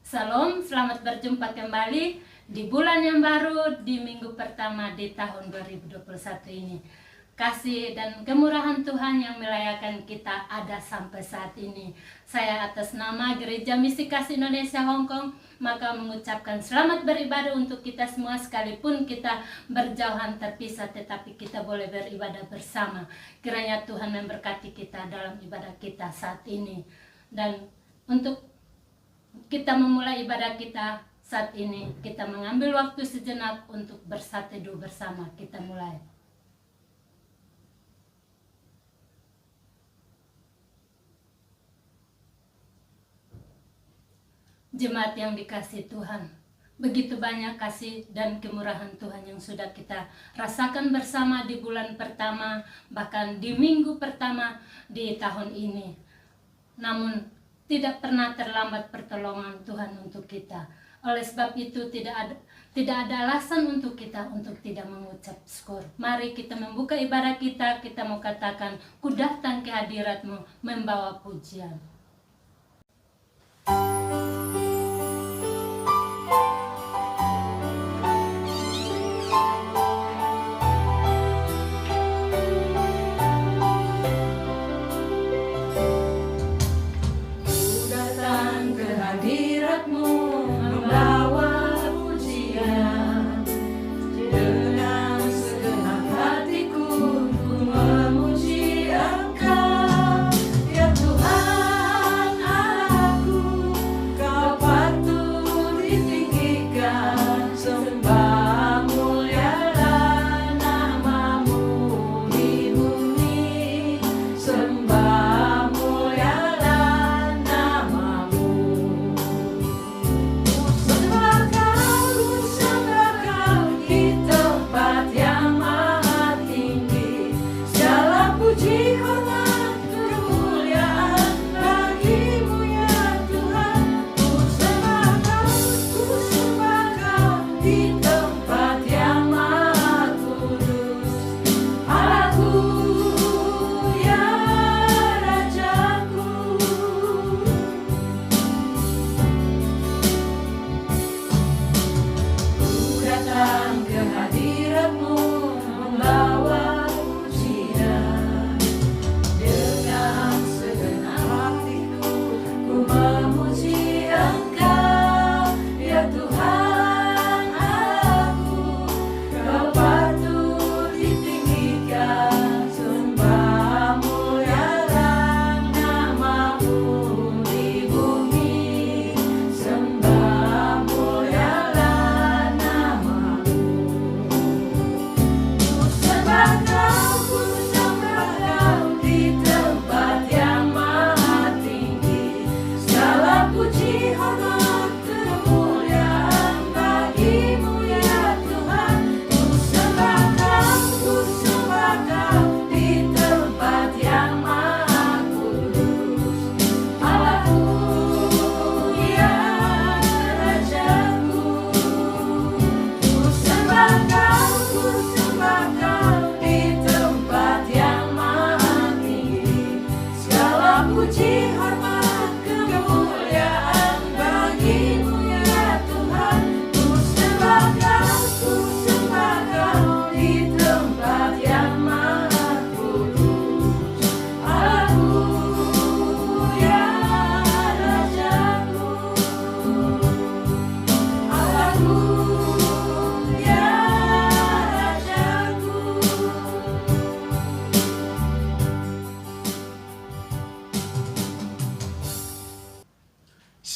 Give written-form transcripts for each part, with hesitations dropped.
Salam, selamat berjumpa kembali di bulan yang baru, di minggu pertama di tahun 2021 ini. Kasih dan kemurahan Tuhan yang melayakan kita ada sampai saat ini. Saya atas nama Gereja Misi Kasih Indonesia Hong Kong, maka mengucapkan selamat beribadah untuk kita semua, sekalipun kita berjauhan terpisah, tetapi kita boleh beribadah bersama. Kiranya Tuhan memberkati kita dalam ibadah kita saat ini. Dan untuk kita memulai ibadah kita saat ini, kita mengambil waktu sejenak untuk bersateduh bersama. Kita mulai. Jemaat yang dikasihi Tuhan, begitu banyak kasih dan kemurahan Tuhan yang sudah kita rasakan bersama di bulan pertama, bahkan di minggu pertama di tahun ini. Namun tidak pernah terlambat pertolongan Tuhan untuk kita. Oleh sebab itu tidak ada alasan untuk kita untuk tidak mengucap syukur. Mari kita membuka ibadah kita mau katakan, ku datang ke hadirat-Mu membawa pujian.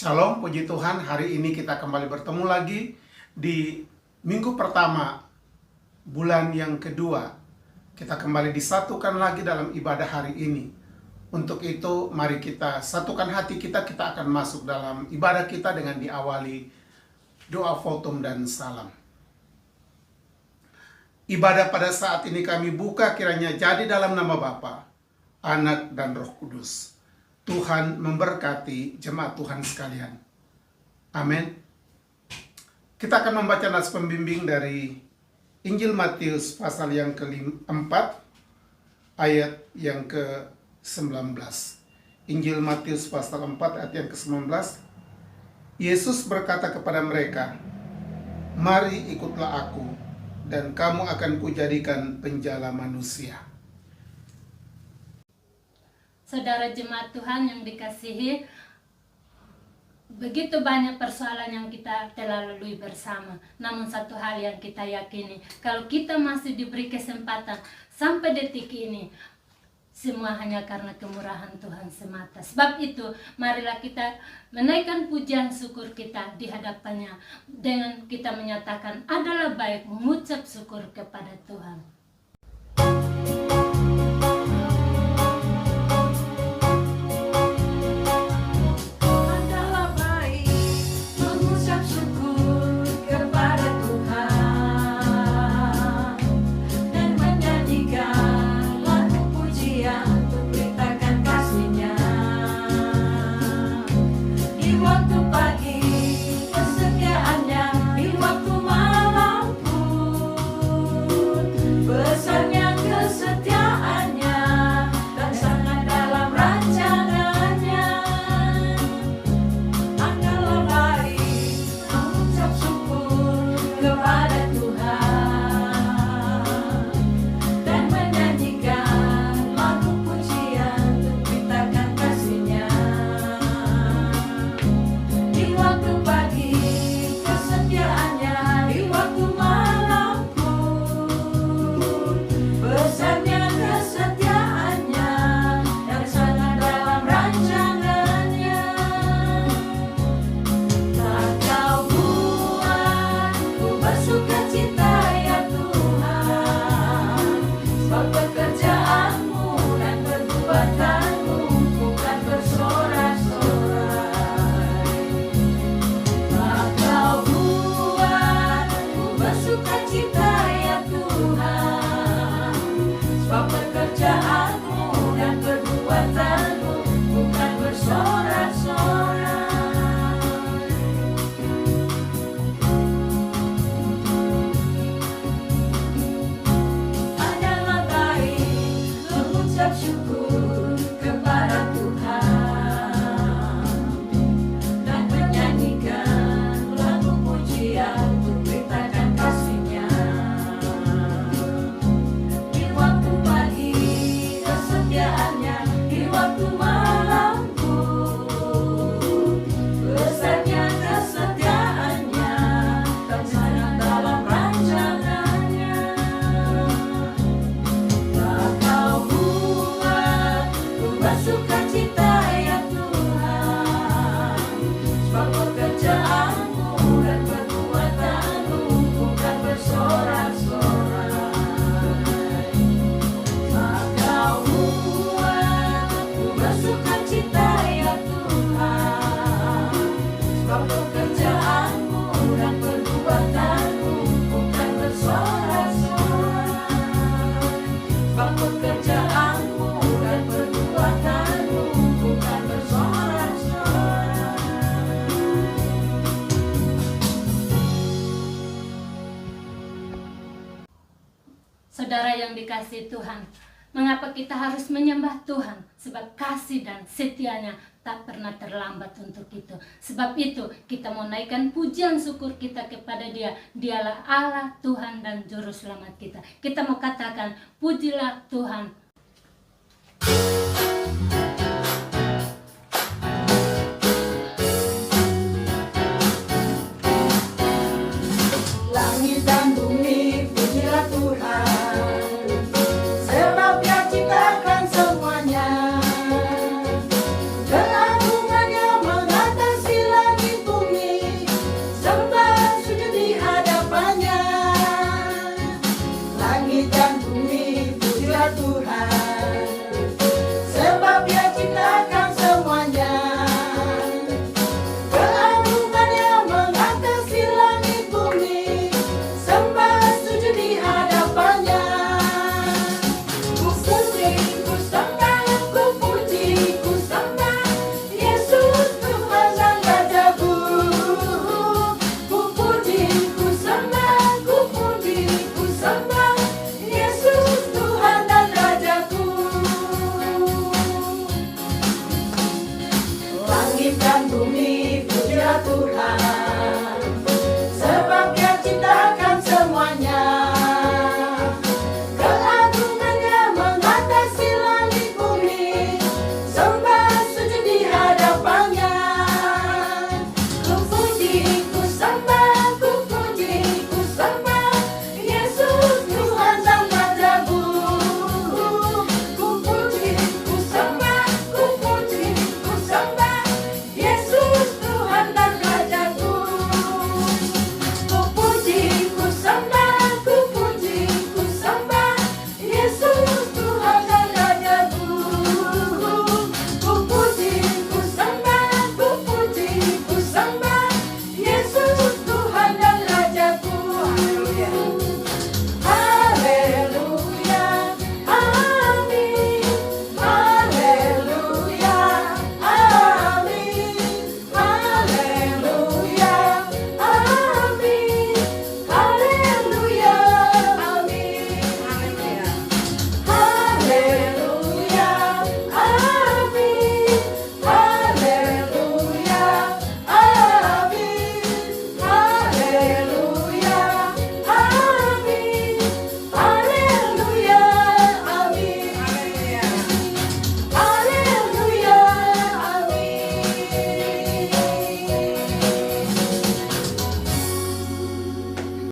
Shalom, puji Tuhan, hari ini kita kembali bertemu lagi di minggu pertama bulan yang kedua. Kita kembali disatukan lagi dalam ibadah hari ini. Untuk itu, mari kita satukan hati kita akan masuk dalam ibadah kita dengan diawali doa votum dan salam. Ibadah pada saat ini kami buka kiranya jadi dalam nama Bapa, Anak, dan Roh Kudus. Tuhan memberkati jemaat Tuhan sekalian. Amin. Kita akan membaca nas pembimbing dari Injil Matius pasal yang ke-4 ayat yang ke-19. Injil Matius pasal 4 ayat yang ke-19. Yesus berkata kepada mereka, "Mari ikutlah aku, dan kamu akan kujadikan penjala manusia." Saudara jemaat Tuhan yang dikasihi, begitu banyak persoalan yang kita telah lalui bersama. Namun satu hal yang kita yakini, kalau kita masih diberi kesempatan sampai detik ini, semua hanya karena kemurahan Tuhan semata. Sebab itu, marilah kita menaikkan pujian syukur kita di hadapannya dengan kita menyatakan adalah baik mengucap syukur kepada Tuhan. Saudara yang dikasihi Tuhan, mengapa kita harus menyembah Tuhan? Sebab kasih dan setianya tak pernah terlambat untuk itu. Sebab itu kita mau naikkan pujian syukur kita kepada Dia. Dialah Allah, Tuhan dan Juru Selamat kita. Kita mau katakan, pujilah Tuhan. Langit dan bumi, pujilah Tuhan, sebab Dia ciptakan semuanya. Keagungannya mengatasi langit bumi, sembah sujud di hadapannya. Langit dan bumi, pujilah Tuhan,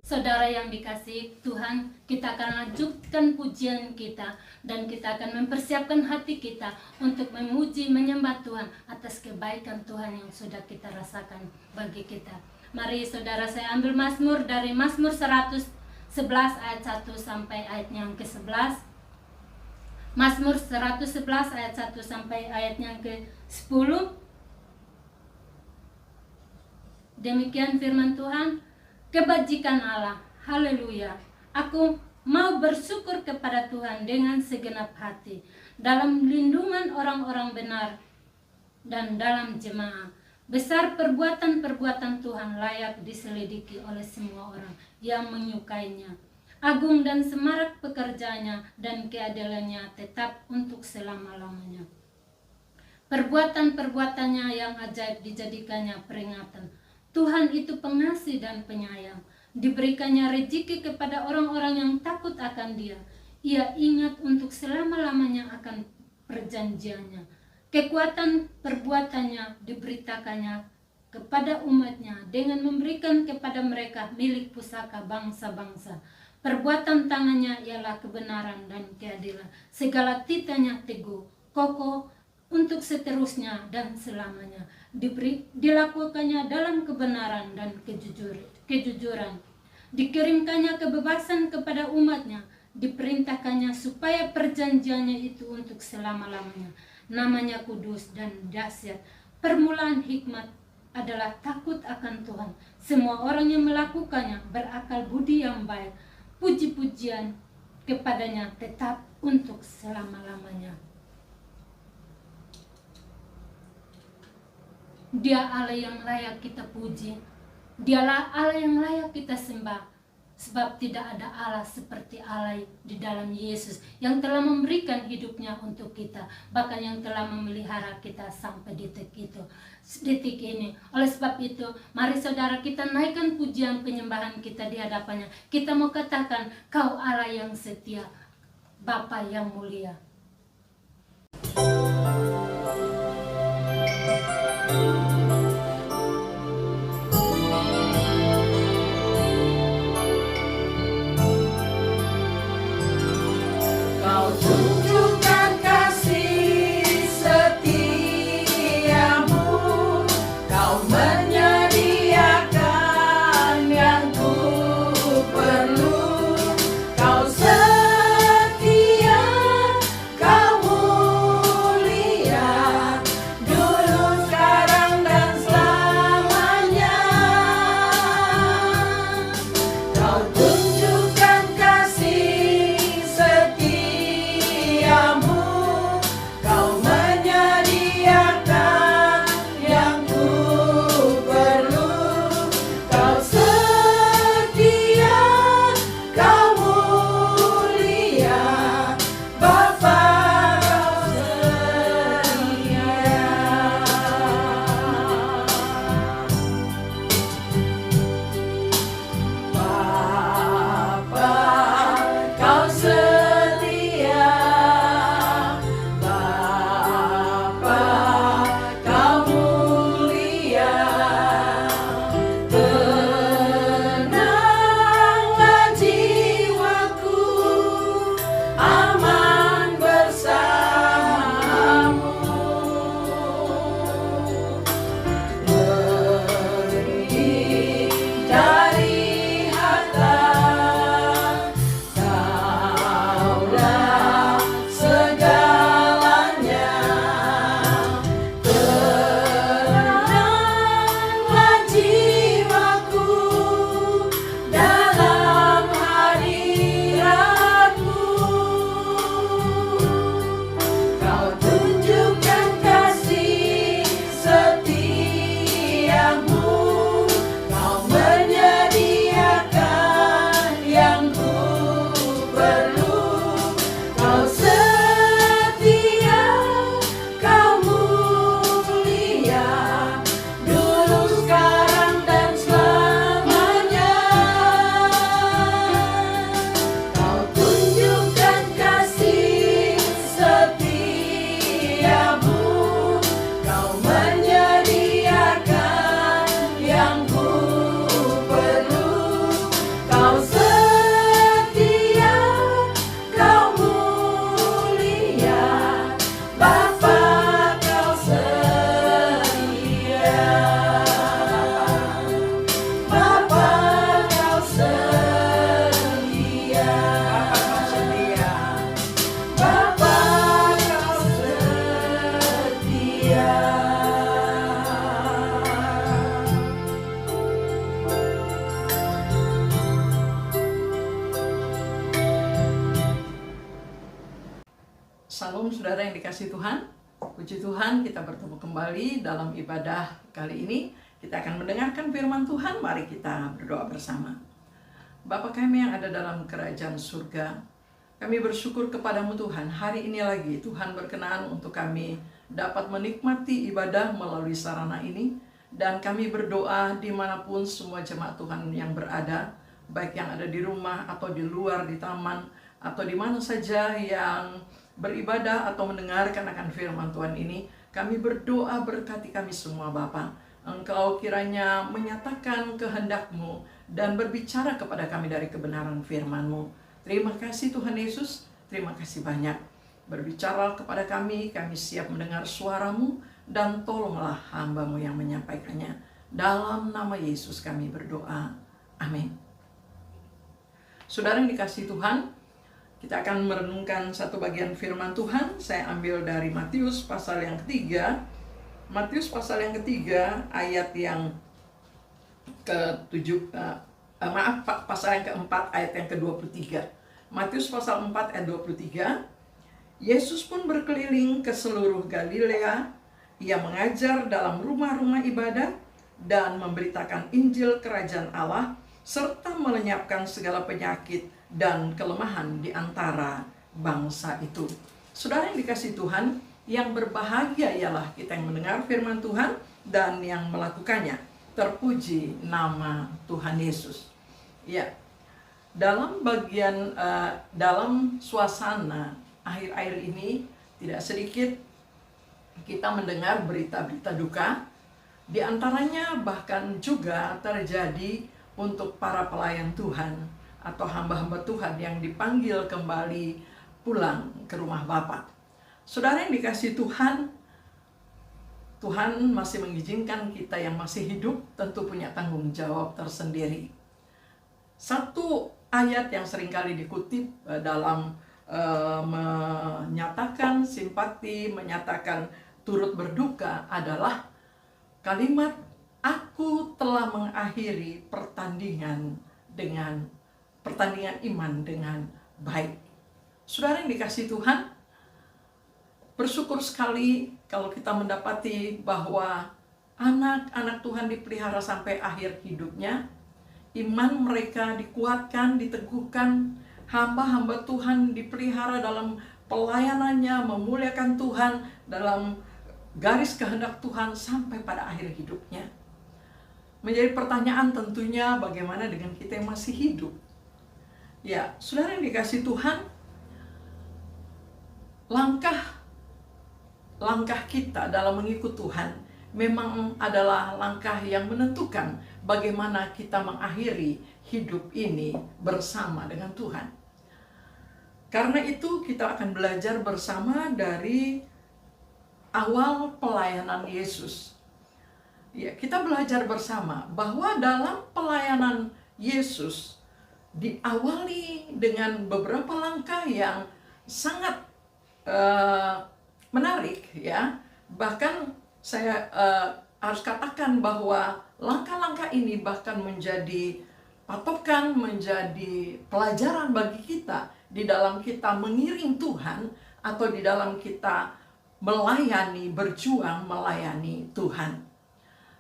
Saudara yang dikasihi Tuhan, kita akan lanjutkan pujian kita dan kita akan mempersiapkan hati kita untuk memuji, menyembah Tuhan atas kebaikan Tuhan yang sudah kita rasakan bagi kita. Mari saudara, saya ambil Mazmur dari Mazmur 111 ayat 1 sampai ayatnya yang ke-11. Mazmur 111 ayat 1 sampai ayatnya yang ke-10. Demikian firman Tuhan. Kebajikan Allah, haleluya. Aku mau bersyukur kepada Tuhan dengan segenap hati, dalam lindungan orang-orang benar dan dalam jemaah. Besar perbuatan-perbuatan Tuhan, layak diselidiki oleh semua orang yang menyukainya. Agung dan semarak pekerjaannya dan keadilannya tetap untuk selama-lamanya. Perbuatan-perbuatannya yang ajaib dijadikannya peringatan. Tuhan itu pengasih dan penyayang. Diberikannya rezeki kepada orang-orang yang takut akan Dia. Ia ingat untuk selama-lamanya akan perjanjiannya. Kekuatan perbuatannya diberitakannya kepada umatnya dengan memberikan kepada mereka milik pusaka bangsa-bangsa. Perbuatan tangannya ialah kebenaran dan keadilan. Segala titanya teguh, kokoh untuk seterusnya dan selamanya. Dilakukannya dalam kebenaran dan kejujuran. Dikirimkannya kebebasan kepada umatnya. Diperintahkannya supaya perjanjiannya itu untuk selama-lamanya. Namanya kudus dan dahsyat. Permulaan hikmat adalah takut akan Tuhan. Semua orang yang melakukannya berakal budi yang baik. Puji-pujian kepadanya tetap untuk selama-lamanya. Dia Allah yang layak kita puji. Dialah Allah yang layak kita sembah. Sebab tidak ada Allah seperti Allah di dalam Yesus yang telah memberikan hidupnya untuk kita, bahkan yang telah memelihara kita sampai detik ini. Oleh sebab itu, mari saudara kita naikkan pujian penyembahan kita di hadapannya. Kita mau katakan, Kau Allah yang setia, Bapa yang mulia. Kau tunjukkan kasih setiamu, Kau menyediakan yang ku perlu. Kau setia, Kau mulia, Shalom saudara yang dikasihi Tuhan. Puji Tuhan, kita bertemu kembali dalam ibadah kali ini. Kita akan mendengarkan firman Tuhan. Mari kita berdoa bersama. Bapa kami yang ada dalam kerajaan surga, kami bersyukur kepadamu Tuhan. Hari ini lagi Tuhan berkenan untuk kami dapat menikmati ibadah melalui sarana ini. Dan kami berdoa dimanapun semua jemaat Tuhan yang berada, baik yang ada di rumah atau di luar, di taman, atau di mana saja yang beribadah atau mendengarkan akan firman Tuhan ini, kami berdoa berkati kami semua Bapa. Engkau kiranya menyatakan kehendak-Mu dan berbicara kepada kami dari kebenaran firman-Mu. Terima kasih Tuhan Yesus, terima kasih banyak. Berbicara kepada kami siap mendengar suara-Mu, dan tolonglah hamba-Mu yang menyampaikannya. Dalam nama Yesus kami berdoa, amin. Saudara yang dikasihi Tuhan, kita akan merenungkan satu bagian firman Tuhan. Saya ambil dari Matius pasal yang ketiga. Matius pasal yang ketiga ayat yang pasal yang keempat ayat yang ke-23. Matius pasal 4 ayat 23. Yesus pun berkeliling ke seluruh Galilea. Ia mengajar dalam rumah-rumah ibadat dan memberitakan Injil kerajaan Allah, serta melenyapkan segala penyakit dan kelemahan di antara bangsa itu. Saudara yang dikasihi Tuhan, yang berbahagia ialah kita yang mendengar firman Tuhan dan yang melakukannya. Terpuji nama Tuhan Yesus. Ya, dalam suasana akhir-akhir ini tidak sedikit kita mendengar berita-berita duka. Di antaranya bahkan juga terjadi untuk para pelayan Tuhan atau hamba-hamba Tuhan yang dipanggil kembali pulang ke rumah Bapa. Saudara yang dikasihi Tuhan, Tuhan masih mengizinkan kita yang masih hidup tentu punya tanggung jawab tersendiri. Satu ayat yang seringkali dikutip dalam menyatakan simpati, menyatakan turut berduka adalah kalimat, "Aku telah mengakhiri pertandingan iman dengan baik." Saudara yang dikasihi Tuhan, bersyukur sekali kalau kita mendapati bahwa anak-anak Tuhan dipelihara sampai akhir hidupnya. Iman mereka dikuatkan, diteguhkan. Hamba-hamba Tuhan dipelihara dalam pelayanannya, memuliakan Tuhan dalam garis kehendak Tuhan sampai pada akhir hidupnya. Menjadi pertanyaan tentunya bagaimana dengan kita yang masih hidup. Ya, saudara yang dikasihi Tuhan, langkah kita dalam mengikut Tuhan memang adalah langkah yang menentukan bagaimana kita mengakhiri hidup ini bersama dengan Tuhan. Karena itu kita akan belajar bersama dari awal pelayanan Yesus. Ya, kita belajar bersama bahwa dalam pelayanan Yesus diawali dengan beberapa langkah yang sangat menarik, ya. Bahkan saya harus katakan bahwa langkah-langkah ini bahkan menjadi patokan, menjadi pelajaran bagi kita di dalam kita mengiring Tuhan atau di dalam kita melayani, berjuang melayani Tuhan.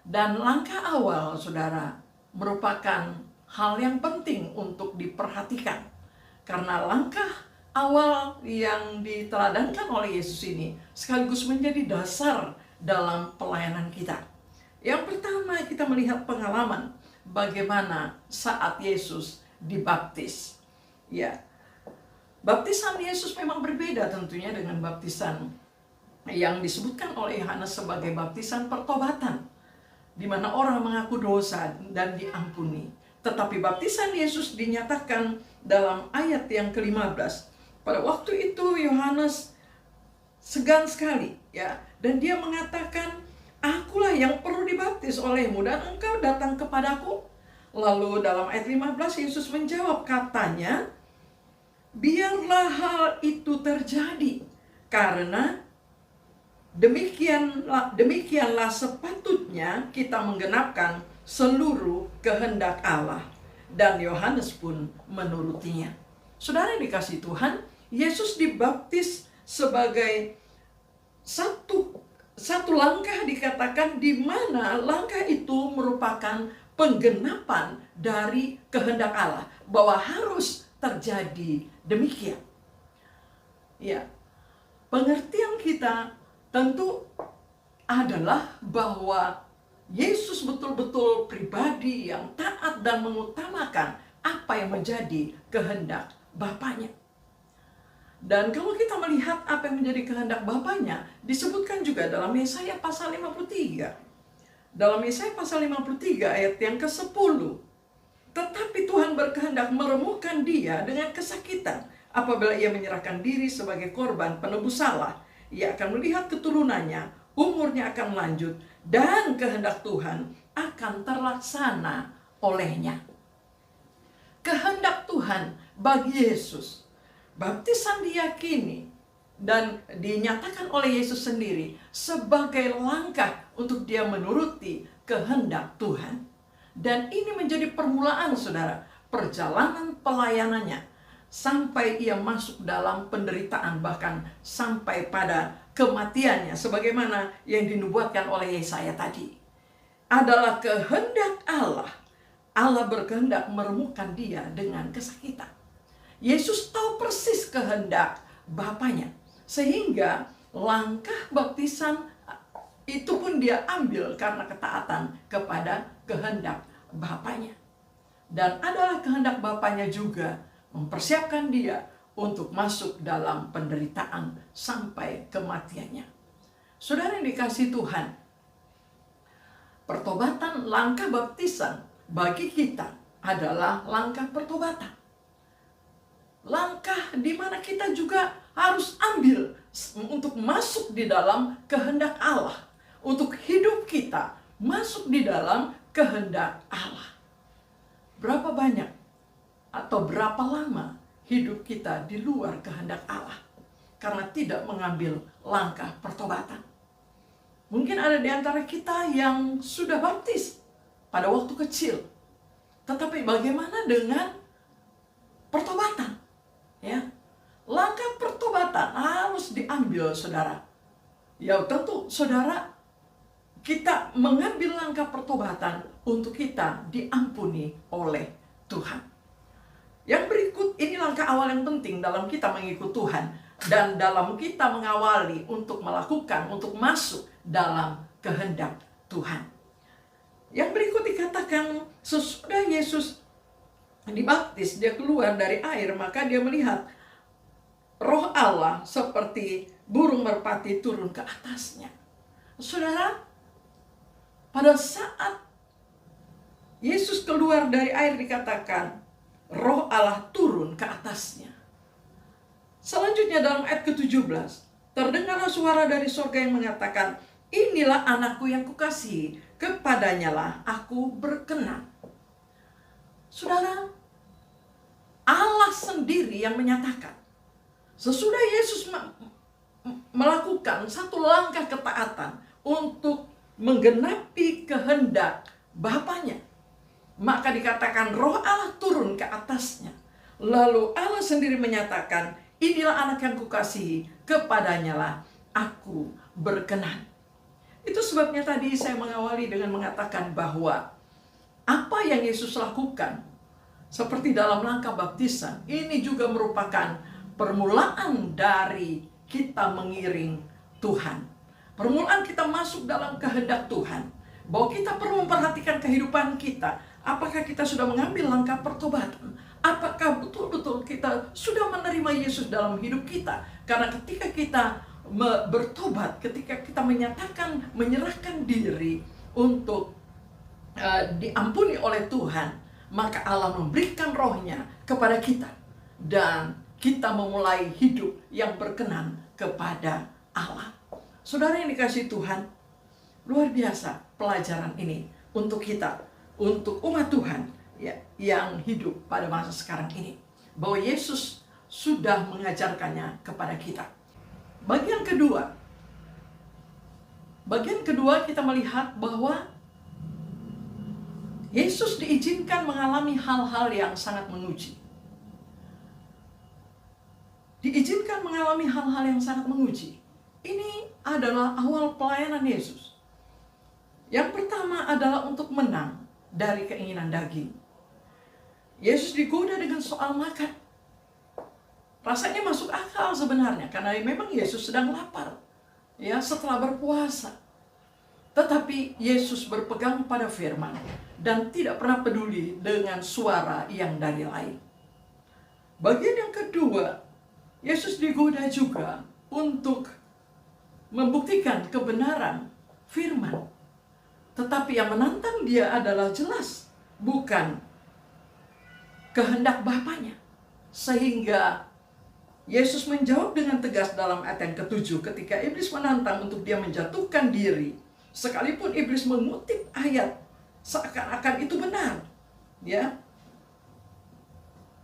Dan langkah awal, saudara, merupakan hal yang penting untuk diperhatikan. Karena langkah awal yang diteladankan oleh Yesus ini sekaligus menjadi dasar dalam pelayanan kita. Yang pertama, kita melihat pengalaman bagaimana saat Yesus dibaptis. Ya, baptisan Yesus memang berbeda tentunya dengan baptisan yang disebutkan oleh Yohanes sebagai baptisan pertobatan, di mana orang mengaku dosa dan diampuni. Tetapi baptisan Yesus dinyatakan dalam ayat yang ke-15. Pada waktu itu Yohanes segan sekali, ya, dan dia mengatakan, "Akulah yang perlu dibaptis olehmu dan engkau datang kepadaku." Lalu dalam ayat 15 Yesus menjawab, katanya, "Biarlah hal itu terjadi, karena demikianlah sepatutnya kita menggenapkan seluruh kehendak Allah." Dan Yohanes pun menurutinya. Saudara yang dikasihi Tuhan, Yesus dibaptis sebagai satu langkah, dikatakan di mana langkah itu merupakan penggenapan dari kehendak Allah, bahwa harus terjadi demikian. Ya, pengertian kita tentu adalah bahwa Yesus betul-betul pribadi yang taat dan mengutamakan apa yang menjadi kehendak Bapaknya. Dan kalau kita melihat apa yang menjadi kehendak Bapaknya, disebutkan juga dalam Yesaya pasal 53. Dalam Yesaya pasal 53 ayat yang ke-10. Tetapi Tuhan berkehendak meremukkan dia dengan kesakitan. Apabila ia menyerahkan diri sebagai korban penebus salah, ia akan melihat keturunannya, umurnya akan lanjut, dan kehendak Tuhan akan terlaksana olehnya. Kehendak Tuhan bagi Yesus, baptisan diyakini dan dinyatakan oleh Yesus sendiri sebagai langkah untuk dia menuruti kehendak Tuhan. Dan ini menjadi permulaan, saudara, perjalanan pelayanannya sampai ia masuk dalam penderitaan, bahkan sampai pada kematiannya, sebagaimana yang dinubuatkan oleh Yesaya tadi. Adalah kehendak Allah. Allah berkehendak meremukkan dia dengan kesakitan. Yesus tahu persis kehendak Bapaknya, sehingga langkah baptisan itu pun dia ambil karena ketaatan kepada kehendak Bapaknya. Dan adalah kehendak Bapaknya juga mempersiapkan dia untuk masuk dalam penderitaan sampai kematiannya. Saudara yang dikasihi Tuhan, pertobatan, langkah baptisan bagi kita adalah langkah pertobatan. Langkah di mana kita juga harus ambil untuk masuk di dalam kehendak Allah. Untuk hidup kita masuk di dalam kehendak Allah. Berapa banyak atau berapa lama hidup kita di luar kehendak Allah karena tidak mengambil langkah pertobatan? Mungkin ada di antara kita yang sudah baptis pada waktu kecil, tetapi bagaimana dengan pertobatan? Ya, langkah pertobatan harus diambil, saudara. Ya, tentu saudara, kita mengambil langkah pertobatan untuk kita diampuni oleh Tuhan. Yang berikut ini langkah awal yang penting dalam kita mengikut Tuhan dan dalam kita mengawali untuk melakukan, untuk masuk dalam kehendak Tuhan. Yang berikut dikatakan, sesudah Yesus dibaptis, dia keluar dari air, maka dia melihat Roh Allah seperti burung merpati turun ke atasnya. Saudara, pada saat Yesus keluar dari air, dikatakan Roh Allah turun ke atasnya. Selanjutnya dalam ayat ke-17, terdengarlah suara dari surga yang mengatakan, inilah anakku yang kukasihi, kepadanya lah aku berkenan. Saudara, Allah sendiri yang menyatakan, sesudah Yesus melakukan satu langkah ketaatan untuk menggenapi kehendak Bapaknya, maka dikatakan Roh Allah turun ke atasnya. Lalu Allah sendiri menyatakan, inilah anak yang kukasihi, kepadanya lah aku berkenan. Itu sebabnya tadi saya mengawali dengan mengatakan bahwa apa yang Yesus lakukan seperti dalam langkah baptisan, ini juga merupakan permulaan dari kita mengiring Tuhan. Permulaan kita masuk dalam kehendak Tuhan. Bahwa kita perlu memperhatikan kehidupan kita. Apakah kita sudah mengambil langkah pertobatan? Apakah betul-betul kita sudah menerima Yesus dalam hidup kita? Karena ketika kita bertobat, ketika kita menyerahkan diri untuk diampuni oleh Tuhan, maka Allah memberikan Roh-Nya kepada kita. Dan kita memulai hidup yang berkenan kepada Allah. Saudara yang dikasihi Tuhan, luar biasa pelajaran ini untuk kita, untuk umat Tuhan ya, yang hidup pada masa sekarang ini. Bahwa Yesus sudah mengajarkannya kepada kita. Bagian kedua kita melihat bahwa Yesus diizinkan mengalami hal-hal yang sangat menguji. diizinkan mengalami hal-hal yang sangat menguji. Ini adalah awal pelayanan Yesus. Yang pertama adalah untuk menang dari keinginan daging. Yesus digoda dengan soal makan. Rasanya masuk akal sebenarnya, karena memang Yesus sedang lapar, ya, setelah berpuasa. Tetapi Yesus berpegang pada firman dan tidak pernah peduli dengan suara yang dari lain. Bagian yang kedua, Yesus digoda juga untuk membuktikan kebenaran firman. Tetapi yang menantang dia adalah jelas bukan kehendak Bapaknya. Sehingga Yesus menjawab dengan tegas dalam ayat yang ke-7 ketika iblis menantang untuk dia menjatuhkan diri. Sekalipun iblis mengutip ayat seakan-akan itu benar, ya,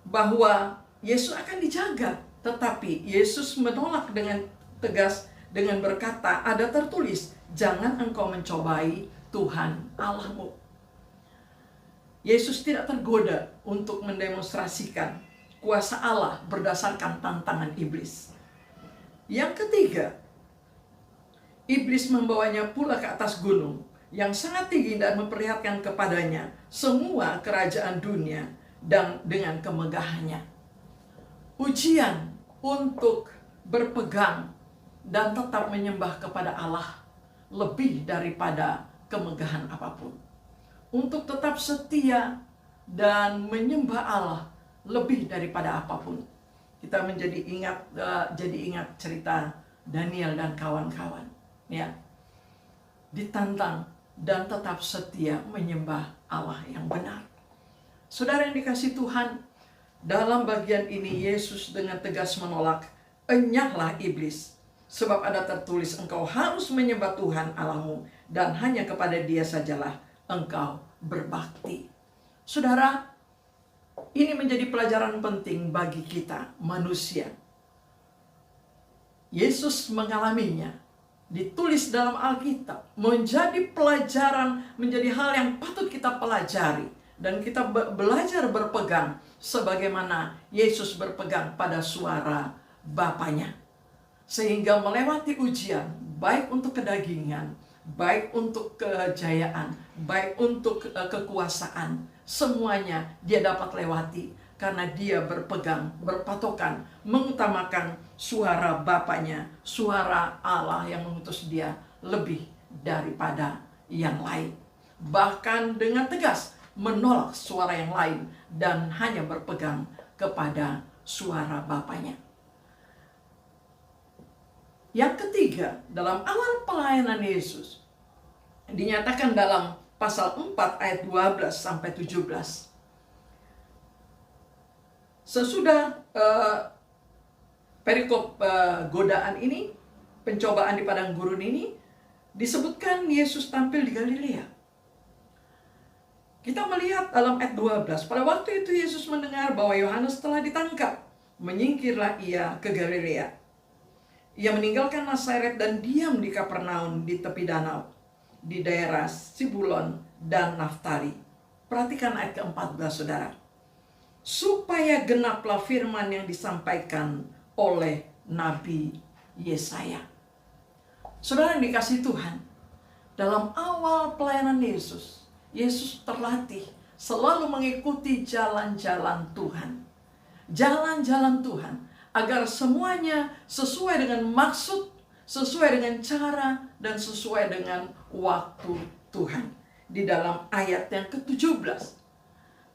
bahwa Yesus akan dijaga, tetapi Yesus menolak dengan tegas dengan berkata, ada tertulis, jangan engkau mencobai Tuhan Allahmu. Yesus tidak tergoda untuk mendemonstrasikan kuasa Allah berdasarkan tantangan iblis. Yang ketiga, iblis membawanya pula ke atas gunung yang sangat tinggi dan memperlihatkan kepadanya semua kerajaan dunia dan dengan kemegahannya. Ujian untuk berpegang dan tetap menyembah kepada Allah lebih daripada kemegahan apapun. Untuk tetap setia dan menyembah Allah lebih daripada apapun. Kita menjadi ingat cerita Daniel dan kawan-kawan, ya, ditantang dan tetap setia menyembah Allah yang benar. Saudara yang dikasihi Tuhan, dalam bagian ini Yesus dengan tegas menolak, enyahlah iblis, sebab ada tertulis engkau harus menyembah Tuhan Allahmu dan hanya kepada Dia sajalah engkau berbakti. Saudara, ini menjadi pelajaran penting bagi kita manusia. Yesus mengalaminya, ditulis dalam Alkitab, menjadi pelajaran, menjadi hal yang patut kita pelajari. Dan kita belajar berpegang sebagaimana Yesus berpegang pada suara Bapaknya. Sehingga melewati ujian, baik untuk kedagingan, baik untuk kejayaan, baik untuk kekuasaan, semuanya dia dapat lewati karena dia berpegang, berpatokan, mengutamakan suara Bapaknya, suara Allah yang mengutus dia lebih daripada yang lain. Bahkan dengan tegas menolak suara yang lain dan hanya berpegang kepada suara Bapaknya. Yang ketiga, dalam awal pelayanan Yesus, dinyatakan dalam pasal 4 ayat 12 sampai 17. Sesudah perikop godaan ini, pencobaan di padang gurun ini, disebutkan Yesus tampil di Galilea. Kita melihat dalam ayat 12, pada waktu itu Yesus mendengar bahwa Yohanes telah ditangkap. Menyingkirlah ia ke Galilea. Ia meninggalkan Nazaret dan diam di Kapernaum di tepi danau, di daerah Sibulon dan Naftali. Perhatikan ayat ke-14, saudara. Supaya genaplah firman yang disampaikan oleh Nabi Yesaya. Saudara yang dikasihi Tuhan, dalam awal pelayanan Yesus, Yesus terlatih selalu mengikuti jalan-jalan Tuhan. Jalan-jalan Tuhan, agar semuanya sesuai dengan maksud, sesuai dengan cara, dan sesuai dengan waktu Tuhan. Di dalam ayat yang ke-17,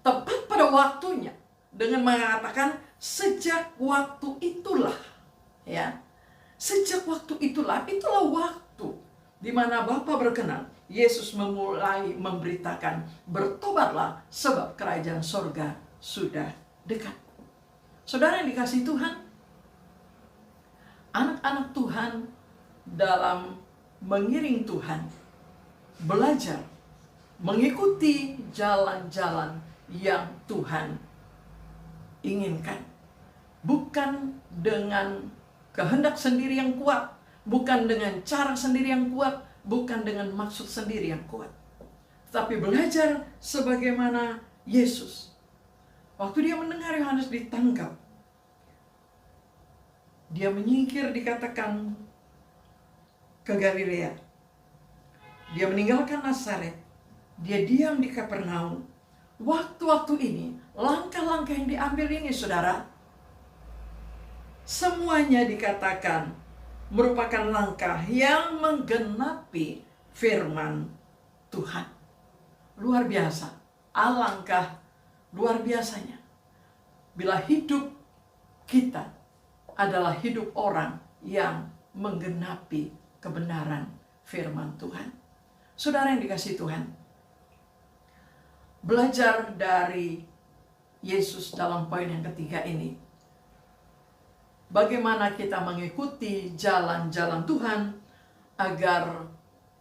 tepat pada waktunya, dengan mengatakan sejak waktu itulah, ya, sejak waktu itulah waktu di mana Bapa berkenan. Yesus memulai memberitakan, bertobatlah sebab kerajaan sorga sudah dekat. Saudara yang dikasihi Tuhan, anak-anak Tuhan dalam mengiring Tuhan, belajar mengikuti jalan-jalan yang Tuhan inginkan. Bukan dengan kehendak sendiri yang kuat, bukan dengan cara sendiri yang kuat, bukan dengan maksud sendiri yang kuat. Tapi belajar sebagaimana Yesus. Waktu dia mendengar Yohanes ditangkap, Dia menyingkir, dikatakan, ke Galilea. Dia meninggalkan Nazaret. Dia diam di Kapernaum. Waktu-waktu ini, langkah-langkah yang diambil ini, saudara, semuanya dikatakan merupakan langkah yang menggenapi firman Tuhan. Luar biasa. Alangkah luar biasanya bila hidup kita adalah hidup orang yang menggenapi kebenaran firman Tuhan. Saudara yang dikasihi Tuhan, belajar dari Yesus dalam poin yang ketiga ini, bagaimana kita mengikuti jalan-jalan Tuhan agar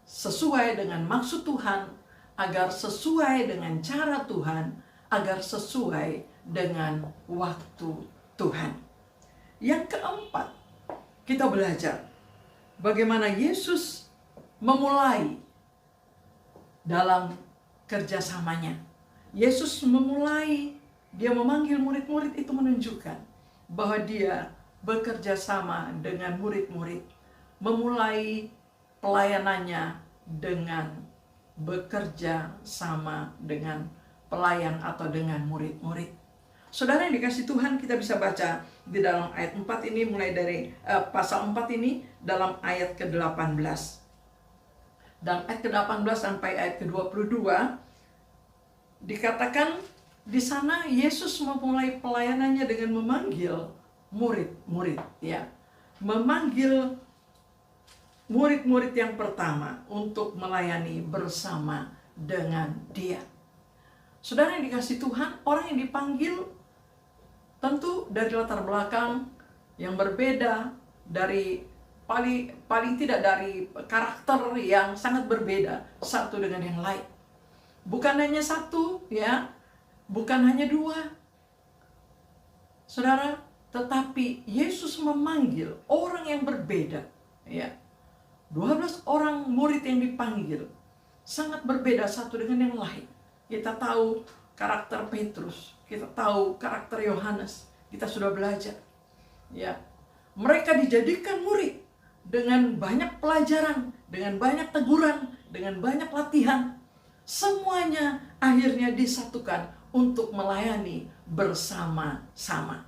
sesuai dengan maksud Tuhan, agar sesuai dengan cara Tuhan, agar sesuai dengan waktu Tuhan. Yang keempat, kita belajar bagaimana Yesus memulai dalam kerjasamanya. Yesus memulai, dia memanggil murid-murid itu menunjukkan bahwa dia bekerja sama dengan murid-murid, memulai pelayanannya dengan bekerja sama dengan pelayan atau dengan murid-murid. Saudara yang dikasihi Tuhan, kita bisa baca di dalam ayat 4 ini, mulai dari pasal 4 ini, dalam ayat ke-18. Dan ayat ke-18 sampai ayat ke-22, dikatakan di sana Yesus memulai pelayanannya dengan memanggil murid-murid, ya. Memanggil murid-murid yang pertama untuk melayani bersama dengan dia. Saudara yang dikasihi Tuhan, orang yang dipanggil tentu dari latar belakang yang berbeda, dari paling tidak dari karakter yang sangat berbeda satu dengan yang lain. Bukan hanya satu, ya, bukan hanya dua, saudara, tetapi Yesus memanggil orang yang berbeda, ya. 12 orang murid yang dipanggil sangat berbeda satu dengan yang lain. Kita tahu karakter Petrus, kita tahu karakter Yohanes, kita sudah belajar, ya. Mereka dijadikan murid dengan banyak pelajaran, dengan banyak teguran, dengan banyak latihan. Semuanya akhirnya disatukan untuk melayani bersama-sama.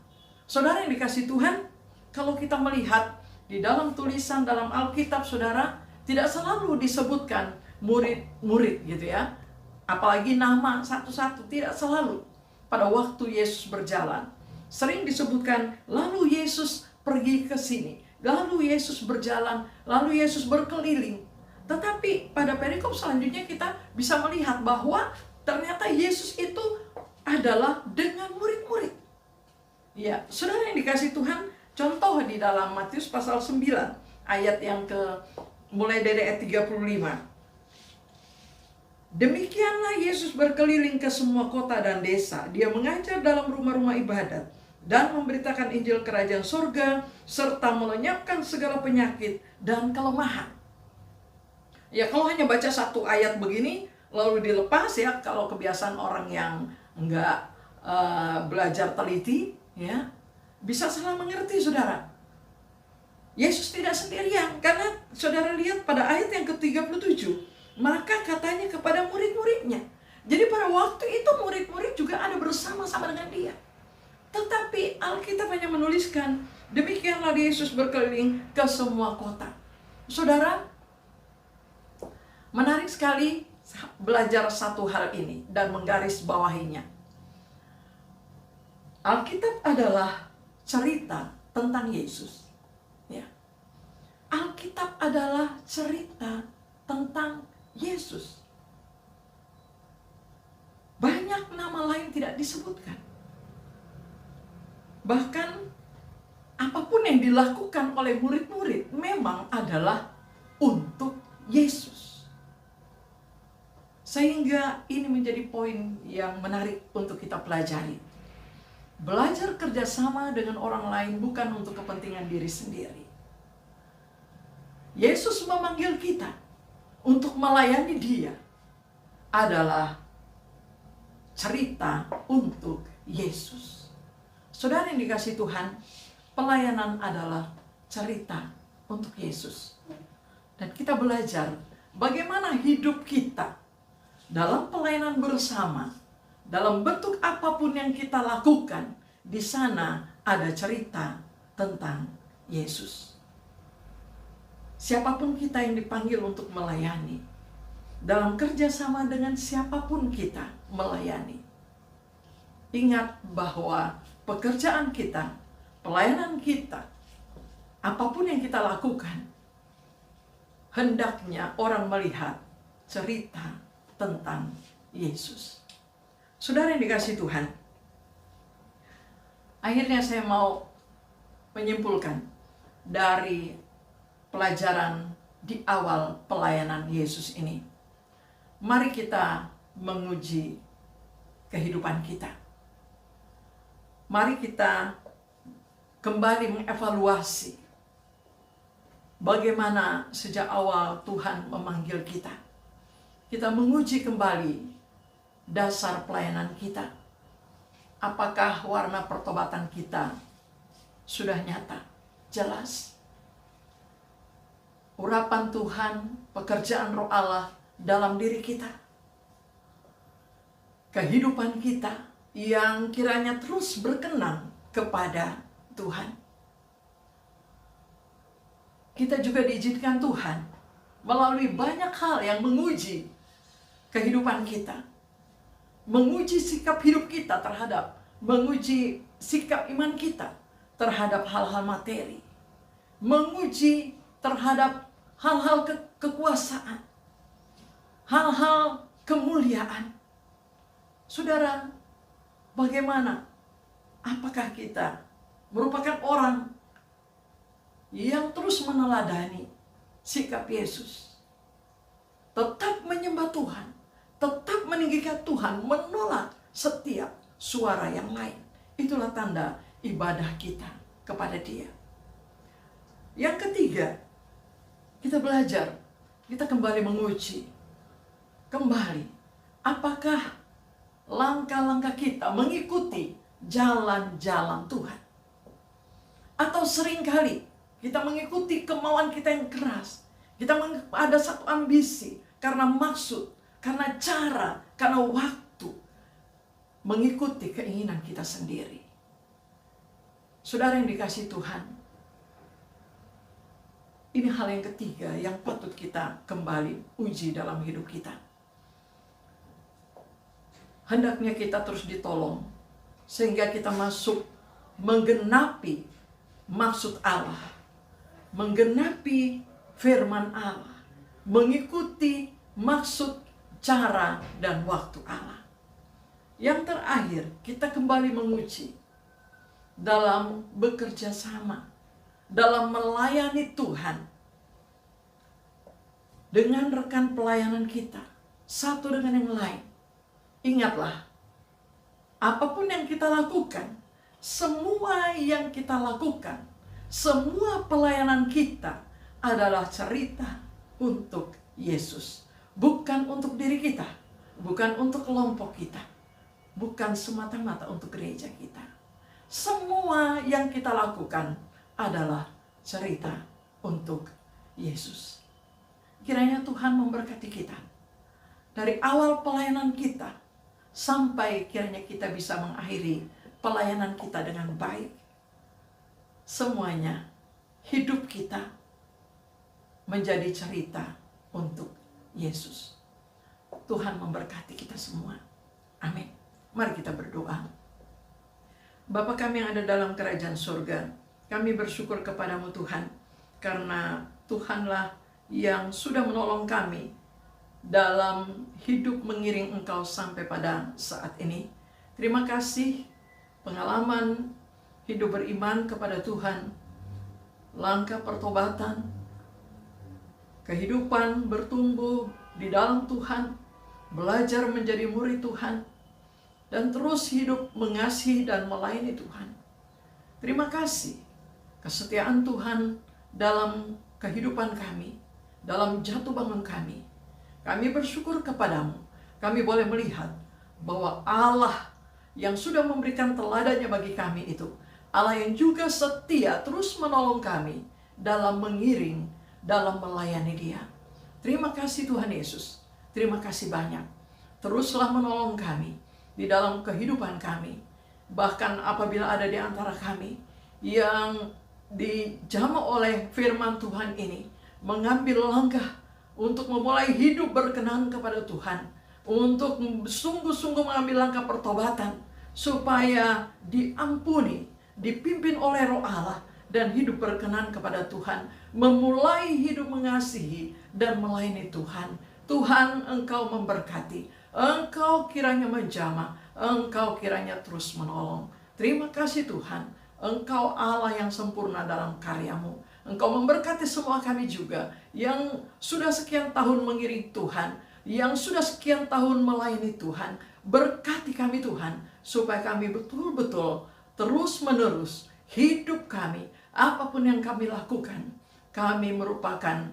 Saudara yang dikasihi Tuhan, kalau kita melihat di dalam tulisan dalam Alkitab, saudara, tidak selalu disebutkan murid-murid gitu ya. Apalagi nama satu-satu, tidak selalu. Pada waktu Yesus berjalan, sering disebutkan, lalu Yesus pergi ke sini, lalu Yesus berjalan, lalu Yesus berkeliling. Tetapi pada perikop selanjutnya kita bisa melihat bahwa ternyata Yesus itu adalah dengan murid-murid. Ya, saudara yang dikasihi Tuhan, contoh di dalam Matius pasal 9, ayat yang mulai dari ayat 35. Demikianlah Yesus berkeliling ke semua kota dan desa. Dia mengajar dalam rumah-rumah ibadat dan memberitakan Injil kerajaan sorga, serta melenyapkan segala penyakit dan kelemahan. Ya, kalau hanya baca satu ayat begini lalu dilepas, ya, kalau kebiasaan orang yang enggak belajar teliti, ya, bisa salah mengerti, saudara. Yesus tidak sendirian, karena saudara lihat pada ayat yang ke-37, maka katanya kepada murid-muridnya. Jadi pada waktu itu murid-murid juga ada bersama-sama dengan dia. Tetapi Alkitab hanya menuliskan, demikianlah Yesus berkeliling ke semua kota. Saudara, menarik sekali belajar satu hal ini dan menggaris bawahinya. Alkitab adalah cerita tentang Yesus, ya. Alkitab adalah cerita tentang Yesus. Banyak nama lain tidak disebutkan. Bahkan apapun yang dilakukan oleh murid-murid memang adalah untuk Yesus. Sehingga ini menjadi poin yang menarik untuk kita pelajari. Belajar kerjasama dengan orang lain bukan untuk kepentingan diri sendiri. Yesus memanggil kita untuk melayani dia adalah cerita untuk Yesus. Saudara yang dikasihi Tuhan, pelayanan adalah cerita untuk Yesus. Dan kita belajar bagaimana hidup kita dalam pelayanan bersama, dalam bentuk apapun yang kita lakukan, di sana ada cerita tentang Yesus. Siapapun kita yang dipanggil untuk melayani, dalam kerjasama dengan siapapun kita melayani, ingat bahwa pekerjaan kita, pelayanan kita, apapun yang kita lakukan, hendaknya orang melihat cerita tentang Yesus. Saudara yang dikasihi Tuhan, akhirnya saya mau menyimpulkan dari pelajaran di awal pelayanan Yesus ini. Mari kita menguji kehidupan kita. Mari kita kembali mengevaluasi bagaimana sejak awal Tuhan memanggil kita. Kita menguji kembali dasar pelayanan kita. Apakah warna pertobatan kita sudah nyata, jelas? Urapan Tuhan, pekerjaan Roh Allah dalam diri kita. Kehidupan kita yang kiranya terus berkenan kepada Tuhan. Kita juga diizinkan Tuhan melalui banyak hal yang menguji kehidupan kita. Menguji sikap hidup kita terhadap, menguji sikap iman kita terhadap hal-hal materi. Menguji terhadap hal-hal kekuasaan, hal-hal kemuliaan. Saudara, bagaimana? Apakah kita merupakan orang yang terus meneladani sikap Yesus? Tetap menyembah Tuhan, tetap meninggikan Tuhan, menolak setiap suara yang lain. Itulah tanda ibadah kita kepada Dia. Yang ketiga, kita belajar, kita kembali menguji. Kembali, apakah langkah-langkah kita mengikuti jalan-jalan Tuhan? Atau seringkali kita mengikuti kemauan kita yang keras. Kita ada satu ambisi karena maksud, karena cara, karena waktu, mengikuti keinginan kita sendiri. Saudara yang dikasihi Tuhan, ini hal yang ketiga yang patut kita kembali uji dalam hidup kita. Hendaknya kita terus ditolong sehingga kita masuk menggenapi maksud Allah, menggenapi firman Allah, mengikuti maksud, cara, dan waktu Allah. Yang terakhir, kita kembali menguji dalam bekerja sama, dalam melayani Tuhan dengan rekan pelayanan kita, satu dengan yang lain. Ingatlah, apapun yang kita lakukan, semua yang kita lakukan, semua pelayanan kita adalah cerita untuk Yesus. Bukan untuk diri kita, bukan untuk kelompok kita, bukan semata-mata untuk gereja kita. Semua yang kita lakukan adalah cerita untuk Yesus. Kiranya Tuhan memberkati kita dari awal pelayanan kita sampai kiranya kita bisa mengakhiri pelayanan kita dengan baik. Semuanya, hidup kita menjadi cerita untuk Yesus. Tuhan memberkati kita semua. Amin. Mari kita berdoa. Bapa kami yang ada dalam kerajaan surga, kami bersyukur kepadamu Tuhan, karena Tuhanlah yang sudah menolong kami dalam hidup mengiring Engkau sampai pada saat ini. Terima kasih pengalaman hidup beriman kepada Tuhan, langkah pertobatan, kehidupan bertumbuh di dalam Tuhan, belajar menjadi murid Tuhan, dan terus hidup mengasihi dan melayani Tuhan. Terima kasih kesetiaan Tuhan dalam kehidupan kami, dalam jatuh bangun kami. Kami bersyukur kepadamu. Kami boleh melihat bahwa Allah yang sudah memberikan teladannya bagi kami itu, Allah yang juga setia terus menolong kami dalam mengiring, dalam melayani Dia. Terima kasih Tuhan Yesus. Terima kasih banyak. Teruslah menolong kami di dalam kehidupan kami. Bahkan apabila ada di antara kami yang dijamah oleh firman Tuhan ini, mengambil langkah untuk memulai hidup berkenan kepada Tuhan, untuk sungguh-sungguh mengambil langkah pertobatan, supaya diampuni, dipimpin oleh Roh Allah, dan hidup berkenan kepada Tuhan, memulai hidup mengasihi dan melayani Tuhan. Tuhan, Engkau memberkati, Engkau kiranya menjamah, Engkau kiranya terus menolong. Terima kasih Tuhan, Engkau Allah yang sempurna dalam karya-Mu. Engkau memberkati semua kami juga yang sudah sekian tahun mengiring Tuhan, yang sudah sekian tahun melayani Tuhan. Berkati kami Tuhan, supaya kami betul-betul terus-menerus hidup kami, apapun yang kami lakukan, kami merupakan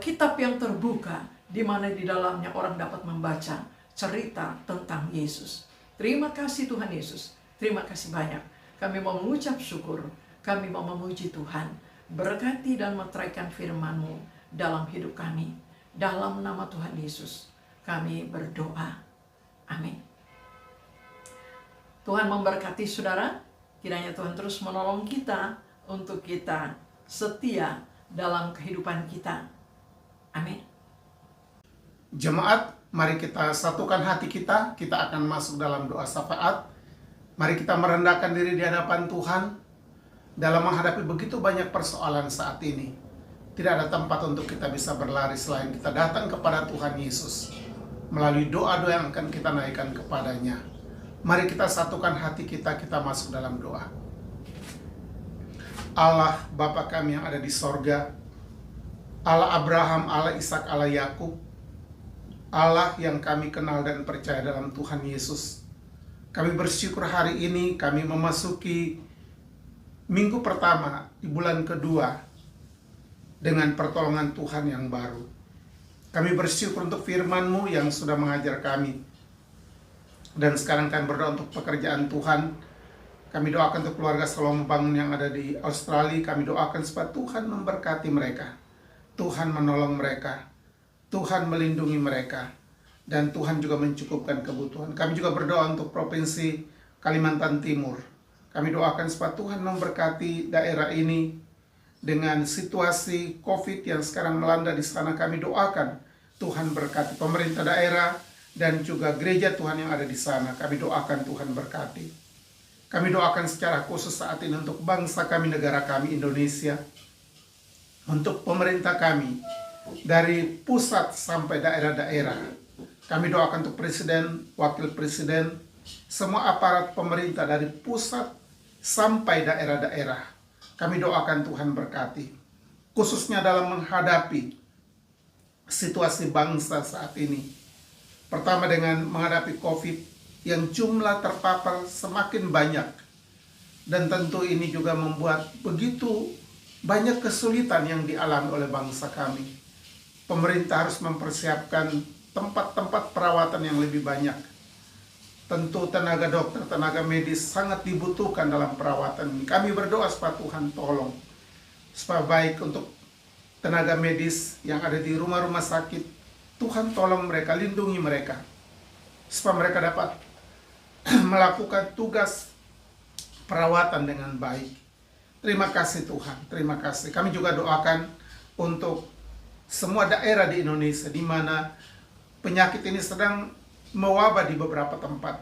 kitab yang terbuka, di mana di dalamnya orang dapat membaca cerita tentang Yesus. Terima kasih Tuhan Yesus, terima kasih banyak. Kami mau mengucap syukur, kami mau memuji Tuhan. Berkati dan meteraikan firman-Mu dalam hidup kami. Dalam nama Tuhan Yesus, kami berdoa. Amin. Tuhan memberkati saudara. Kiranya Tuhan terus menolong kita untuk kita setia dalam kehidupan kita. Amin. Jemaat, mari kita satukan hati kita. Kita akan masuk dalam doa syafaat. Mari kita merendahkan diri di hadapan Tuhan dalam menghadapi begitu banyak persoalan saat ini. Tidak ada tempat untuk kita bisa berlari selain kita datang kepada Tuhan Yesus melalui doa-doa yang akan kita naikkan kepadanya. Mari kita satukan hati kita, kita masuk dalam doa. Allah Bapa kami yang ada di sorga, Allah Abraham, Allah Ishak, Allah Yakub, Allah yang kami kenal dan percaya dalam Tuhan Yesus. Kami bersyukur hari ini kami memasuki minggu pertama di bulan kedua dengan pertolongan Tuhan yang baru. Kami bersyukur untuk firman-Mu yang sudah mengajar kami. Dan sekarang kami berdoa untuk pekerjaan Tuhan. Kami doakan untuk keluarga Shalom Membangun yang ada di Australia. Kami doakan supaya Tuhan memberkati mereka, Tuhan menolong mereka, Tuhan melindungi mereka, dan Tuhan juga mencukupkan kebutuhan. Kami juga berdoa untuk Provinsi Kalimantan Timur. Kami doakan supaya Tuhan memberkati daerah ini dengan situasi COVID yang sekarang melanda di sana. Kami doakan Tuhan berkati pemerintah daerah dan juga gereja Tuhan yang ada di sana. Kami doakan Tuhan berkati. Kami doakan secara khusus saat ini untuk bangsa kami, negara kami, Indonesia. Untuk pemerintah kami, dari pusat sampai daerah-daerah. Kami doakan untuk presiden, wakil presiden, semua aparat pemerintah dari pusat sampai daerah-daerah. Kami doakan Tuhan berkati. Khususnya dalam menghadapi situasi bangsa saat ini. Pertama dengan menghadapi COVID yang jumlah terpapar semakin banyak. Dan tentu ini juga membuat begitu banyak kesulitan yang dialami oleh bangsa kami. Pemerintah harus mempersiapkan tempat-tempat perawatan yang lebih banyak. Tentu tenaga dokter, tenaga medis sangat dibutuhkan dalam perawatan ini. Kami berdoa supaya Tuhan tolong. Supaya baik untuk tenaga medis yang ada di rumah-rumah sakit. Tuhan tolong mereka, lindungi mereka. Supaya mereka dapat melakukan tugas perawatan dengan baik. Terima kasih Tuhan, terima kasih. Kami juga doakan untuk semua daerah di Indonesia di mana penyakit ini sedang mewabah di beberapa tempat.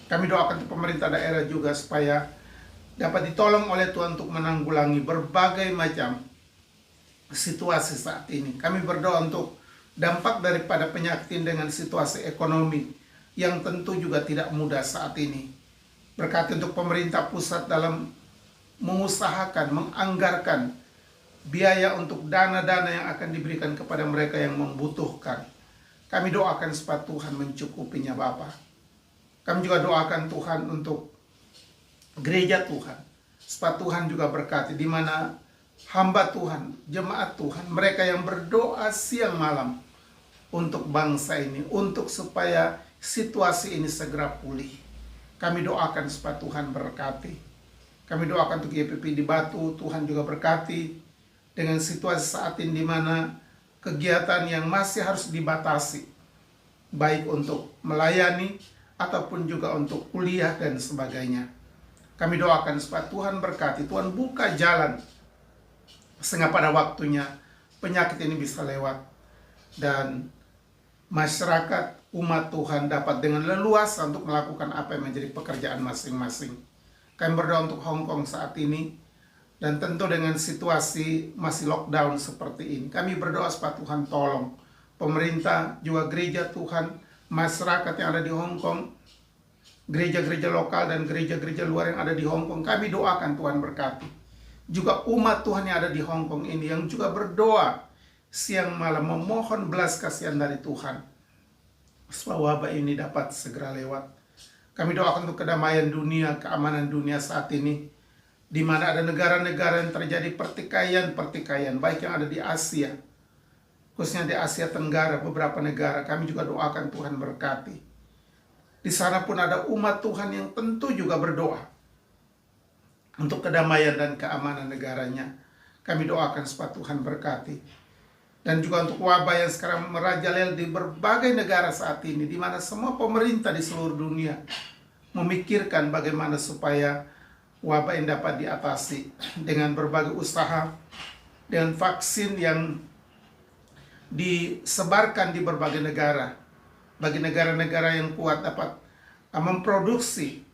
Kami doakan untuk pemerintah daerah juga supaya dapat ditolong oleh Tuhan untuk menanggulangi berbagai macam situasi saat ini. Kami berdoa untuk dampak daripada penyakit ini dengan situasi ekonomi yang tentu juga tidak mudah saat ini. Berkati untuk pemerintah pusat dalam mengusahakan, menganggarkan biaya untuk dana-dana yang akan diberikan kepada mereka yang membutuhkan. Kami doakan supaya Tuhan mencukupinya Bapa. Kami juga doakan Tuhan untuk gereja Tuhan. Supaya Tuhan juga berkati di mana hamba Tuhan, jemaat Tuhan, mereka yang berdoa siang malam untuk bangsa ini, untuk supaya situasi ini segera pulih. Kami doakan supaya Tuhan berkati. Kami doakan untuk YPP di Batu, Tuhan juga berkati. dengan situasi saat ini di mana kegiatan yang masih harus dibatasi, baik untuk melayani ataupun juga untuk kuliah dan sebagainya. Kami doakan supaya Tuhan berkati, Tuhan buka jalan sehingga pada waktunya penyakit ini bisa lewat dan masyarakat umat Tuhan dapat dengan leluasa untuk melakukan apa yang menjadi pekerjaan masing-masing. Kami berdoa untuk Hong Kong saat ini, dan tentu dengan situasi masih lockdown seperti ini, kami berdoa supaya Tuhan tolong pemerintah, juga gereja Tuhan, masyarakat yang ada di Hong Kong, gereja-gereja lokal dan gereja-gereja luar yang ada di Hong Kong. Kami doakan Tuhan berkati. Juga umat Tuhan yang ada di Hong Kong ini yang juga berdoa siang malam memohon belas kasihan dari Tuhan supaya wabah ini dapat segera lewat. Kami doakan untuk kedamaian dunia, keamanan dunia saat ini, di mana ada negara-negara yang terjadi pertikaian-pertikaian, baik yang ada di Asia, khususnya di Asia Tenggara, beberapa negara. Kami juga doakan Tuhan berkati. Di sana pun ada umat Tuhan yang tentu juga berdoa untuk kedamaian dan keamanan negaranya. Kami doakan supaya Tuhan berkati. Dan juga untuk wabah yang sekarang merajalela di berbagai negara saat ini, di mana semua pemerintah di seluruh dunia memikirkan bagaimana supaya wabah ini dapat diatasi dengan berbagai usaha, dengan vaksin yang disebarkan di berbagai negara. Bagi negara-negara yang kuat dapat memproduksi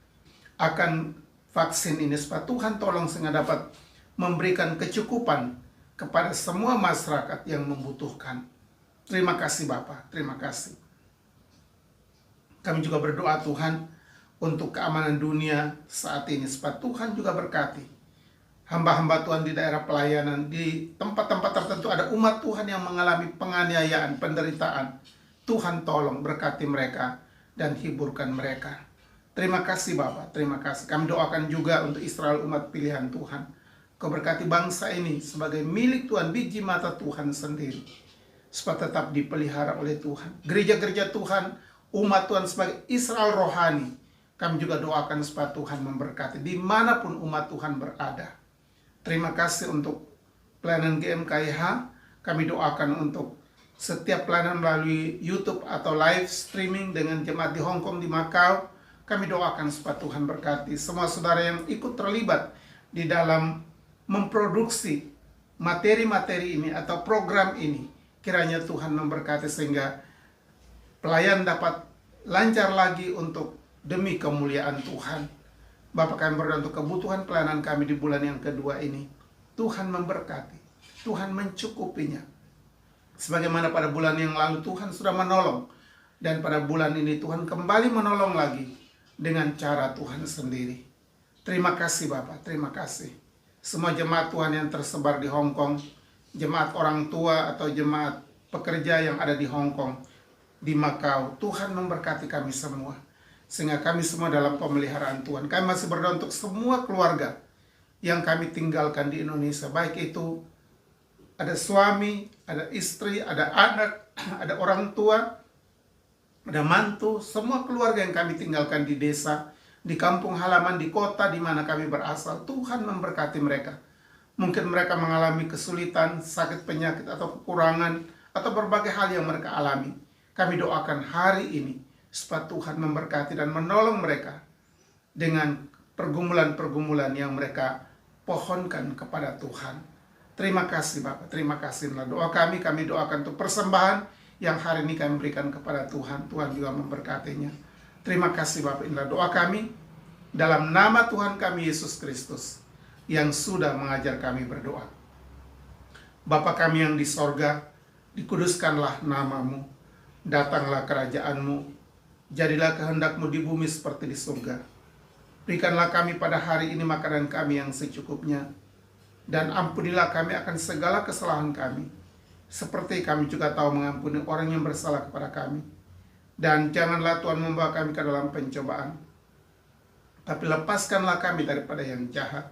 akan vaksin ini, supaya Tuhan tolong sehingga dapat memberikan kecukupan kepada semua masyarakat yang membutuhkan. Terima kasih Bapa, terima kasih. Kami juga berdoa Tuhan untuk keamanan dunia saat ini, supaya Tuhan juga berkati hamba-hamba Tuhan di daerah pelayanan, di tempat-tempat tertentu ada umat Tuhan yang mengalami penganiayaan, penderitaan. Tuhan tolong berkati mereka dan hiburkan mereka. Terima kasih Bapa, terima kasih. Kami doakan juga untuk Israel, umat pilihan Tuhan. Kau berkati bangsa ini sebagai milik Tuhan, biji mata Tuhan sendiri, supaya tetap dipelihara oleh Tuhan. Gereja-gereja Tuhan, umat Tuhan sebagai Israel rohani, kami juga doakan supaya Tuhan memberkati dimanapun umat Tuhan berada. Terima kasih untuk pelayanan GMKIH. Kami doakan untuk setiap pelayanan melalui YouTube atau live streaming dengan jemaat di Hong Kong, di Macau. Kami doakan supaya Tuhan berkati semua saudara yang ikut terlibat di dalam memproduksi materi-materi ini atau program ini. Kiranya Tuhan memberkati sehingga pelayan dapat lancar lagi untuk demi kemuliaan Tuhan. Bapak, kami berdoa untuk kebutuhan pelayanan kami di bulan yang kedua ini. Tuhan memberkati, Tuhan mencukupinya. Sebagaimana pada bulan yang lalu Tuhan sudah menolong, dan pada bulan ini Tuhan kembali menolong lagi dengan cara Tuhan sendiri. Terima kasih Bapak, terima kasih. Semua jemaat Tuhan yang tersebar di Hong Kong, jemaat orang tua atau jemaat pekerja yang ada di Hong Kong, di Macau, Tuhan memberkati kami semua, sehingga kami semua dalam pemeliharaan Tuhan. Kami masih berdoa untuk semua keluarga yang kami tinggalkan di Indonesia, baik itu ada suami, ada istri, ada anak, ada orang tua, ada mantu, semua keluarga yang kami tinggalkan di desa, di kampung halaman, di kota di mana kami berasal. Tuhan memberkati mereka. Mungkin mereka mengalami kesulitan, sakit penyakit atau kekurangan, atau berbagai hal yang mereka alami. Kami doakan hari ini supaya Tuhan memberkati dan menolong mereka dengan pergumulan-pergumulan yang mereka pohonkan kepada Tuhan. Terima kasih Bapak, terima kasih. Doa kami doakan untuk persembahan yang hari ini kami berikan kepada Tuhan. Tuhan juga memberkatinya. Terima kasih Bapak, inilah doa kami dalam nama Tuhan kami Yesus Kristus yang sudah mengajar kami berdoa. Bapa kami yang di sorga, dikuduskanlah namamu, datanglah kerajaanmu, jadilah kehendakmu di bumi seperti di surga. Berikanlah kami pada hari ini makanan kami yang secukupnya, dan ampunilah kami akan segala kesalahan kami, seperti kami juga tahu mengampuni orang yang bersalah kepada kami. Dan janganlah Tuhan membawa kami ke dalam pencobaan, tapi lepaskanlah kami daripada yang jahat.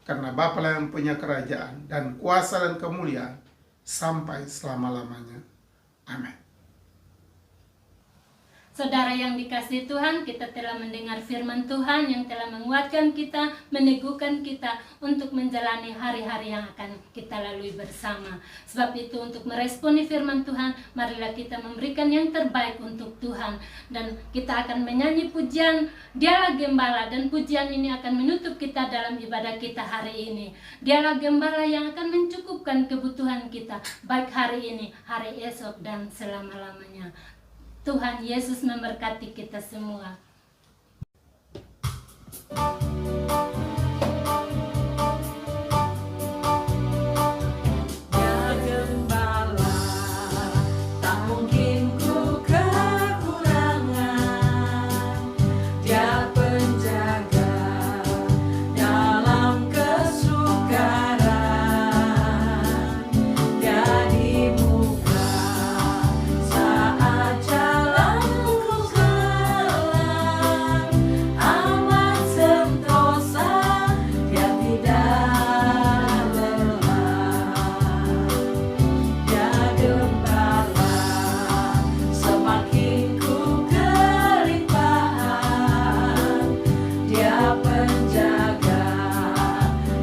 Karena Bapa lah yang punya kerajaan dan kuasa dan kemuliaan sampai selama-lamanya. Amin. Saudara yang dikasihi Tuhan, kita telah mendengar firman Tuhan yang telah menguatkan kita, meneguhkan kita untuk menjalani hari-hari yang akan kita lalui bersama. Sebab itu untuk meresponi firman Tuhan, marilah kita memberikan yang terbaik untuk Tuhan. Dan kita akan menyanyi pujian Dialah Gembala, dan pujian ini akan menutup kita dalam ibadah kita hari ini. Dialah Gembala yang akan mencukupkan kebutuhan kita, baik hari ini, hari esok, dan selama-lamanya. Tuhan Yesus memberkati kita semua. Dia gembala, tak mungkin ku kekurangan. Dia penjaga dalam kesukaran. Dia di muka saat jalanku kelam. Amat sentosa, dia tidak lelah. Dia gembala, semakin ku kelimpahan. Dia penjaga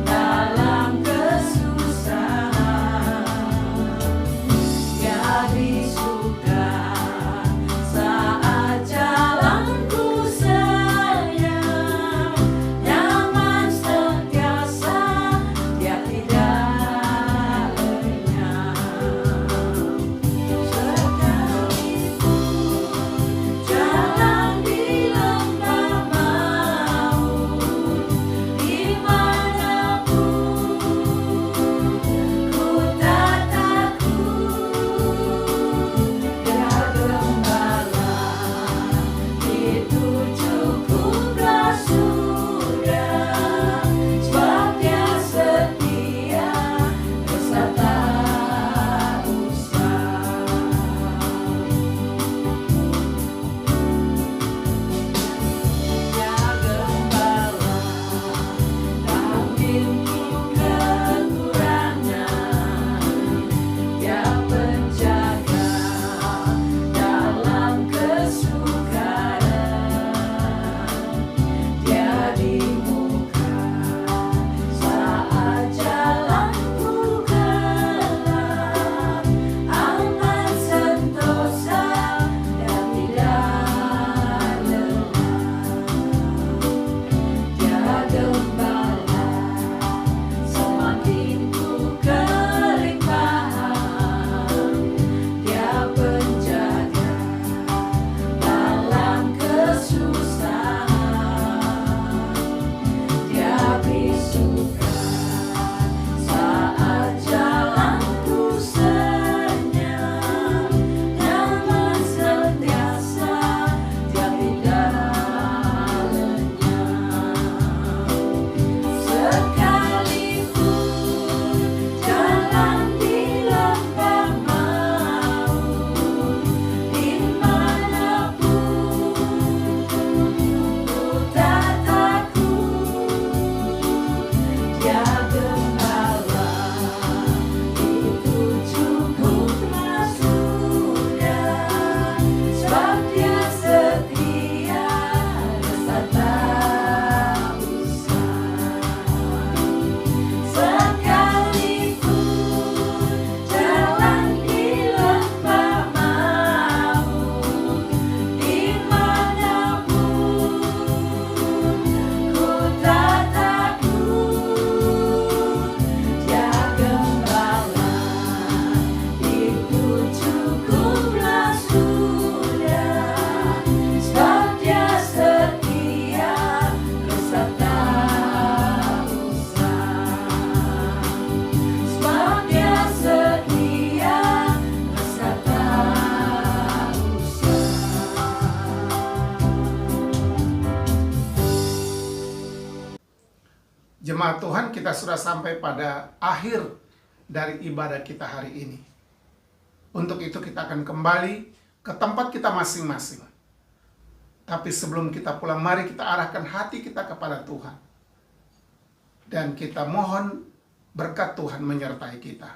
dalam kesusahan. Dia disuka saat jalanku senyap. Nyaman sentiasa, dia tidak lenyap. Sekalipun jalan di lembah maut, dimanapun ku tak takut. Dia gembala, itu cukuplah sudah. Sebab dia setia, rasa tak usah. Dia gembala, tak mungkin ku kekurangan. Dia penjaga dalam kesukaran. Dia di muka saat jalanku gelap. Aman sentosa, dia tidak lelah. Dia gembala, semakin ku kelimpahan. Dia penjaga dalam kesusahan. Dia bisuka saat jalanku senyap. Nyaman sentiasa, dia tidak lenyap. Sekalipun jalan di lembah maut, dimanapun ku tak takut. Dia gembala, itu cukuplah sudah. Sebab dia setia, rasa tak usah. Sekalipun jalan di lembah maut, dimanapun ku tak takut. Dia gembala, itu cukuplah sudah. Sebab dia setia, rasa tak usah. Sebab dia setia, rasa tak usah. Jemaat Tuhan, kita sudah sampai pada akhir dari ibadah kita hari ini. Untuk itu kita akan kembali ke tempat kita masing-masing. Tapi sebelum kita pulang, mari kita arahkan hati kita kepada Tuhan. Dan kita mohon berkat Tuhan menyertai kita.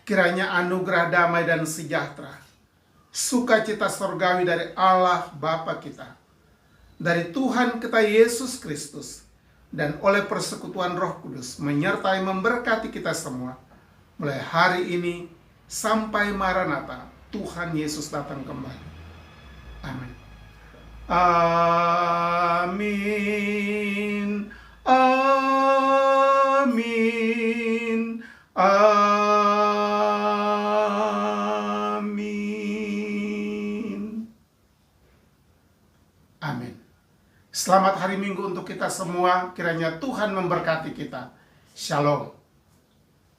Kiranya anugerah damai dan sejahtera sukacita surgawi dari Allah Bapa kita, dari Tuhan kita Yesus Kristus, dan oleh persekutuan Roh Kudus menyertai memberkati kita semua mulai hari ini sampai Maranatha, Tuhan Yesus datang kembali. Amin. Amin. Amin. Amin. Amin. Selamat hari Minggu untuk kita semua. Kiranya Tuhan memberkati kita. Shalom.